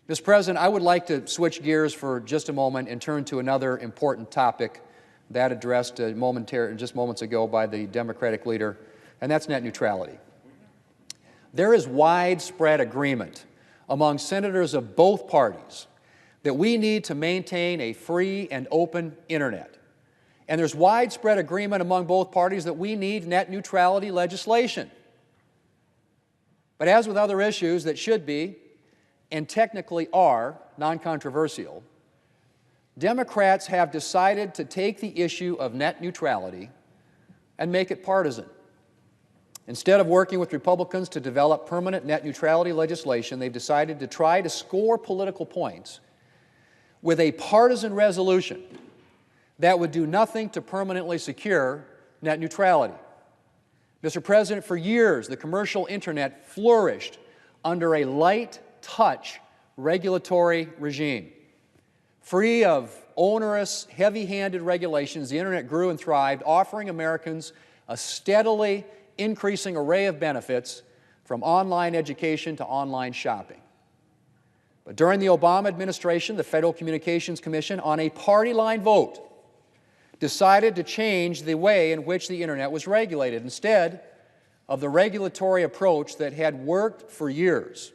Mr. President, I would like to switch gears for just a moment and turn to another important topic that addressed just moments ago by the Democratic leader, and that's net neutrality. There is widespread agreement among senators of both parties that we need to maintain a free and open Internet. And there's widespread agreement among both parties that we need net neutrality legislation. But as with other issues that should be, and technically are, non-controversial, Democrats have decided to take the issue of net neutrality and make it partisan. Instead of working with Republicans to develop permanent net neutrality legislation, they've decided to try to score political points with a partisan resolution that would do nothing to permanently secure net neutrality. Mr. President, for years, the commercial Internet flourished under a light-touch regulatory regime. Free of onerous, heavy-handed regulations, the Internet grew and thrived, offering Americans a steadily increasing array of benefits from online education to online shopping. But during the Obama administration, the Federal Communications Commission, on a party-line vote, decided to change the way in which the Internet was regulated. Instead of the regulatory approach that had worked for years,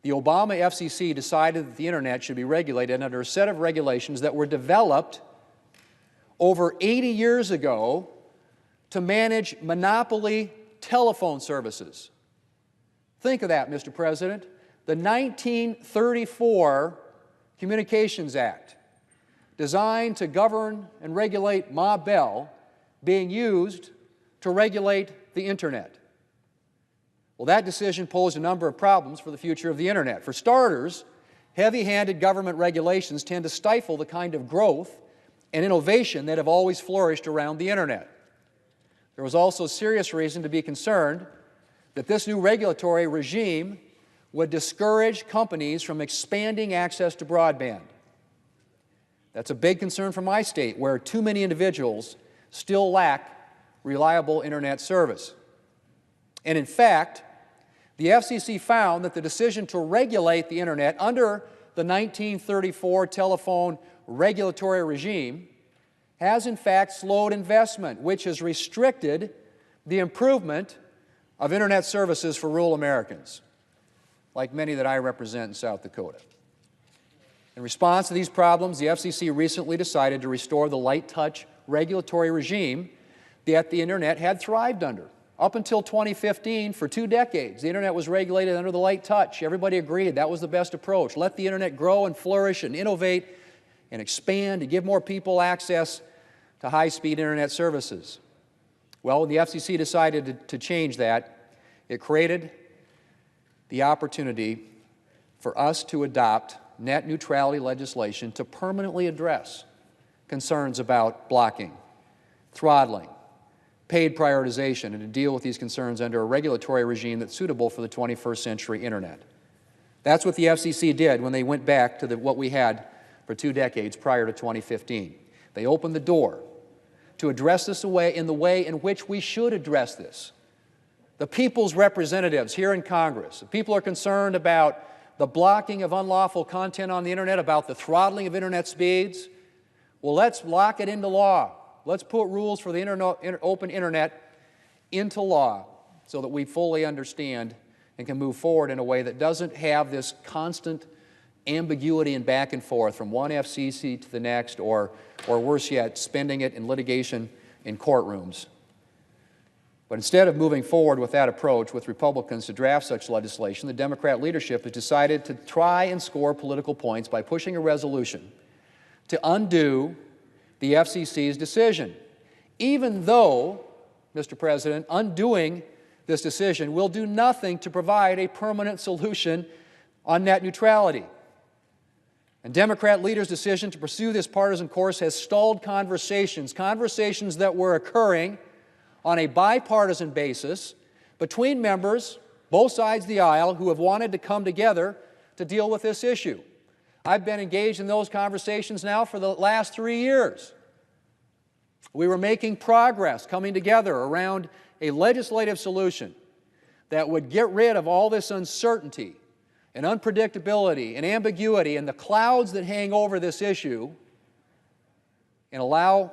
the Obama FCC decided that the Internet should be regulated under a set of regulations that were developed over 80 years ago to manage monopoly telephone services. Think of that, Mr. President. The 1934 Communications Act, designed to govern and regulate Ma Bell, being used to regulate the Internet. Well, that decision posed a number of problems for the future of the Internet. For starters, heavy-handed government regulations tend to stifle the kind of growth and innovation that have always flourished around the Internet. There was also serious reason to be concerned that this new regulatory regime would discourage companies from expanding access to broadband. That's a big concern for my state, where too many individuals still lack reliable Internet service. And in fact, the FCC found that the decision to regulate the Internet under the 1934 telephone regulatory regime has in fact slowed investment, which has restricted the improvement of Internet services for rural Americans, like many that I represent in South Dakota. In response to these problems, the FCC recently decided to restore the light-touch regulatory regime that the Internet had thrived under. Up until 2015, for 2 decades, the Internet was regulated under the light touch. Everybody agreed that was the best approach. Let the Internet grow and flourish and innovate and expand and give more people access to high-speed Internet services. Well, when the FCC decided to change that, it created the opportunity for us to adopt net neutrality legislation to permanently address concerns about blocking, throttling, paid prioritization, and to deal with these concerns under a regulatory regime that's suitable for the 21st century Internet. That's what the FCC did when they went back to what we had for 2 decades prior to 2015. They opened the door to address this in the way in which we should address this. The people's representatives here in Congress, the people are concerned about the blocking of unlawful content on the Internet, about the throttling of Internet speeds. Well, let's lock it into law. Let's put rules for the open Internet into law so that we fully understand and can move forward in a way that doesn't have this constant ambiguity and back and forth from one FCC to the next, or worse yet, spending it in litigation in courtrooms. But instead of moving forward with that approach with Republicans to draft such legislation, the Democrat leadership has decided to try and score political points by pushing a resolution to undo the FCC's decision, even though, Mr. President, undoing this decision will do nothing to provide a permanent solution on net neutrality. And Democrat leaders' decision to pursue this partisan course has stalled conversations that were occurring on a bipartisan basis between members, both sides of the aisle, who have wanted to come together to deal with this issue. I've been engaged in those conversations now for the last 3 years. We were making progress coming together around a legislative solution that would get rid of all this uncertainty and unpredictability and ambiguity and the clouds that hang over this issue and allow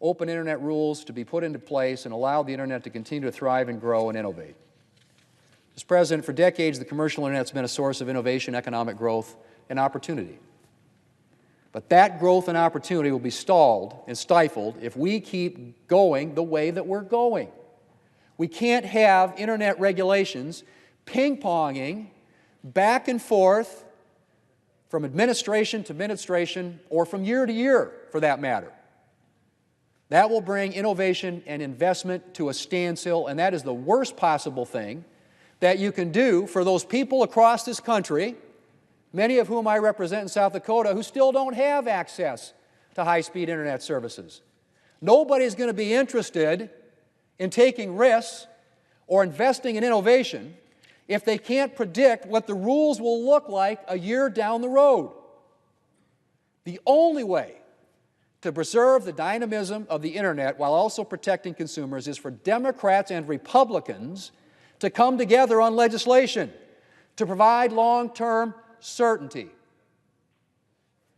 open Internet rules to be put into place and allow the Internet to continue to thrive and grow and innovate. Mr. President, for decades, the commercial Internet has been a source of innovation, economic growth, and opportunity. But that growth and opportunity will be stalled and stifled if we keep going the way that we're going. We can't have Internet regulations ping-ponging back and forth from administration to administration, or from year to year, for that matter. That will bring innovation and investment to a standstill, and that is the worst possible thing that you can do for those people across this country, many of whom I represent in South Dakota, who still don't have access to high-speed Internet services. Nobody's going to be interested in taking risks or investing in innovation if they can't predict what the rules will look like a year down the road. The only way to preserve the dynamism of the Internet while also protecting consumers is for Democrats and Republicans to come together on legislation to provide long-term certainty.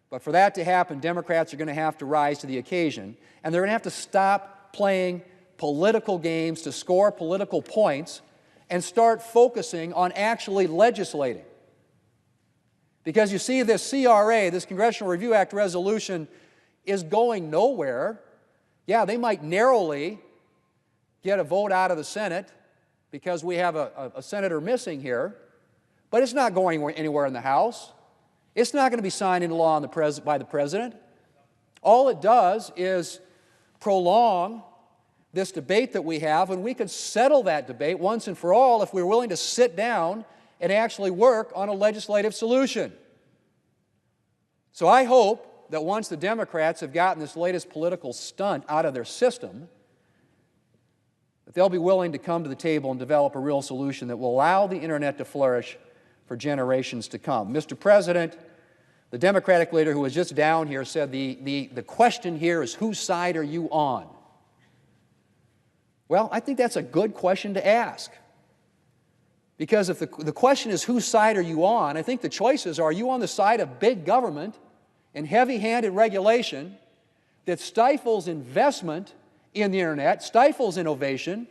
But for that to happen, Democrats are going to have to rise to the occasion, and they're going to have to stop playing political games to score political points and start focusing on actually legislating. Because you see, this CRA, this Congressional Review Act resolution, is going nowhere. Yeah, they might narrowly get a vote out of the Senate because we have a senator missing here, but it's not going anywhere in the House. It's not going to be signed into law by the President. All it does is prolong this debate that we have, and we could settle that debate once and for all if we're willing to sit down and actually work on a legislative solution. So I hope that once the Democrats have gotten this latest political stunt out of their system, that they'll be willing to come to the table and develop a real solution that will allow the Internet to flourish for generations to come. Mr. President, the Democratic leader who was just down here said the question here is, whose side are you on? Well, I think that's a good question to ask. Because if the question is, whose side are you on, I think the choices are you on the side of big government and heavy-handed regulation that stifles investment in the Internet, stifles innovation,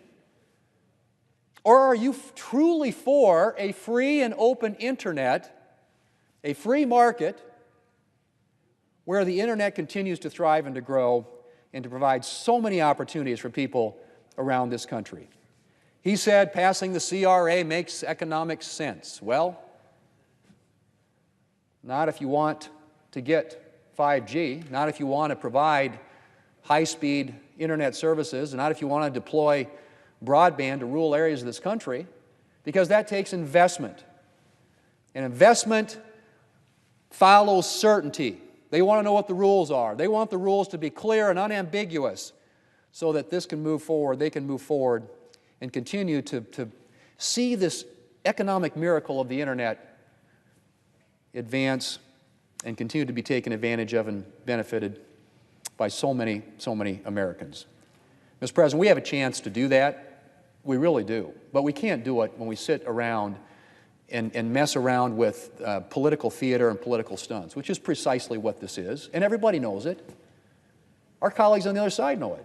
or are you truly for a free and open Internet, a free market, where the Internet continues to thrive and to grow and to provide so many opportunities for people around this country? He said passing the CRA makes economic sense. Well, not if you want to get 5G, not if you want to provide high-speed Internet services, and not if you want to deploy broadband to rural areas of this country, because that takes investment. And investment follows certainty. They want to know what the rules are. They want the rules to be clear and unambiguous so that this can move forward, they can move forward and continue to see this economic miracle of the Internet advance and continue to be taken advantage of and benefited by so many Americans. Mr. President, we have a chance to do that. We really do. But we can't do it when we sit around and mess around with political theater and political stunts, which is precisely what this is, and everybody knows it. Our colleagues on the other side know it.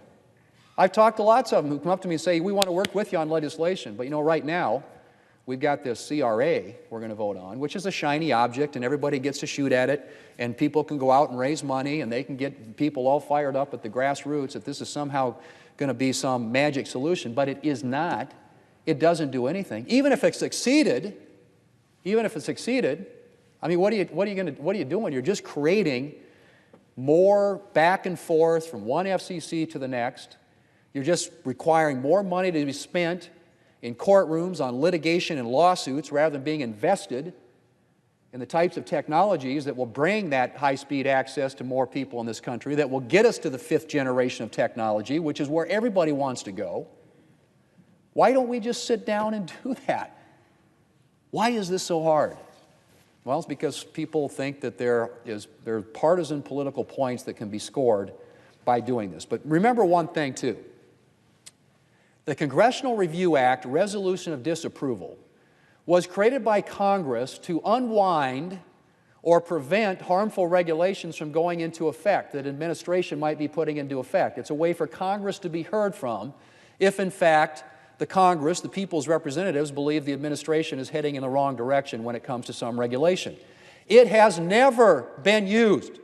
I've talked to lots of them who come up to me and say, we want to work with you on legislation, but you know, right now, we've got this CRA we're going to vote on, which is a shiny object, and everybody gets to shoot at it, and people can go out and raise money, and they can get people all fired up at the grassroots that this is somehow going to be some magic solution, but it is not. It doesn't do anything. Even if it succeeded, I mean, what are you doing? You're just creating more back and forth from one FCC to the next. You're just requiring more money to be spent in courtrooms on litigation and lawsuits rather than being invested in the types of technologies that will bring that high-speed access to more people in this country, that will get us to the 5th generation of technology, which is where everybody wants to go. Why don't we just sit down and do that? Why is this so hard? Well, it's because people think that there are partisan political points that can be scored by doing this. But remember one thing, too. The Congressional Review Act resolution of disapproval was created by Congress to unwind or prevent harmful regulations from going into effect that administration might be putting into effect. It's a way for Congress to be heard from if, in fact, the Congress, the people's representatives, believe the administration is heading in the wrong direction when it comes to some regulation. It has never been used.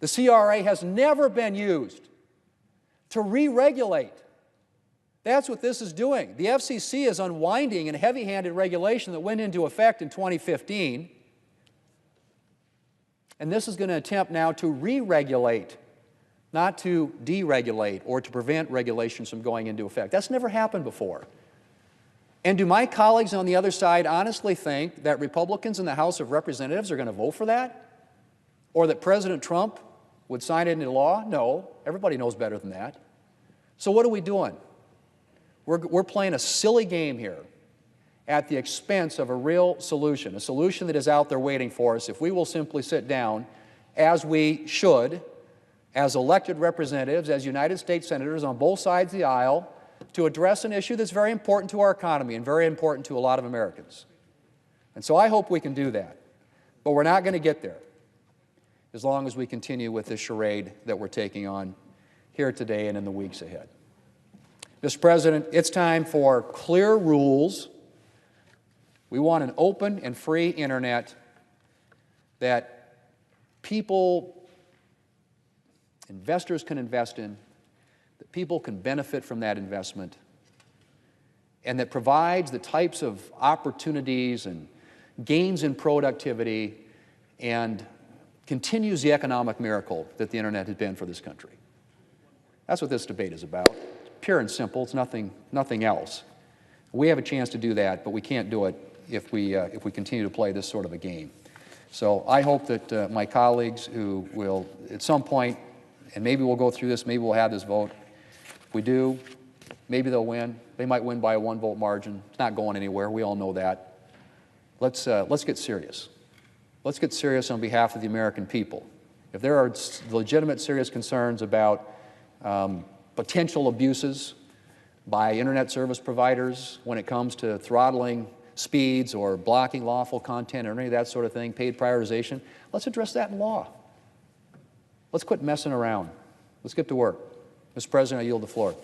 The CRA has never been used to re-regulate. That's what this is doing. The FCC is unwinding a heavy-handed regulation that went into effect in 2015, and this is going to attempt now to re-regulate, not to deregulate or to prevent regulations from going into effect. That's never happened before. And do my colleagues on the other side honestly think that Republicans in the House of Representatives are going to vote for that? Or that President Trump would sign it into law? No. Everybody knows better than that. So what are we doing? We're playing a silly game here at the expense of a real solution, a solution that is out there waiting for us if we will simply sit down, as we should, as elected representatives, as United States Senators on both sides of the aisle, to address an issue that's very important to our economy and very important to a lot of Americans. And so I hope we can do that. But we're not going to get there as long as we continue with this charade that we're taking on here today and in the weeks ahead. Mr. President, it's time for clear rules. We want an open and free internet that people, investors can invest in, that people can benefit from that investment, and that provides the types of opportunities and gains in productivity and continues the economic miracle that the internet has been for this country. That's what this debate is about. It's pure and simple. It's nothing else. We have a chance to do that, but we can't do it if we continue to play this sort of a game. So I hope that my colleagues who will, at some point, and maybe we'll go through this, maybe we'll have this vote. If we do, maybe they'll win. They might win by a 1-vote margin. It's not going anywhere. We all know that. Let's get serious. Let's get serious on behalf of the American people. If there are legitimate, serious concerns about potential abuses by internet service providers when it comes to throttling speeds or blocking lawful content or any of that sort of thing, paid prioritization, let's address that in law. Let's quit messing around. Let's get to work. Mr. President, I yield the floor.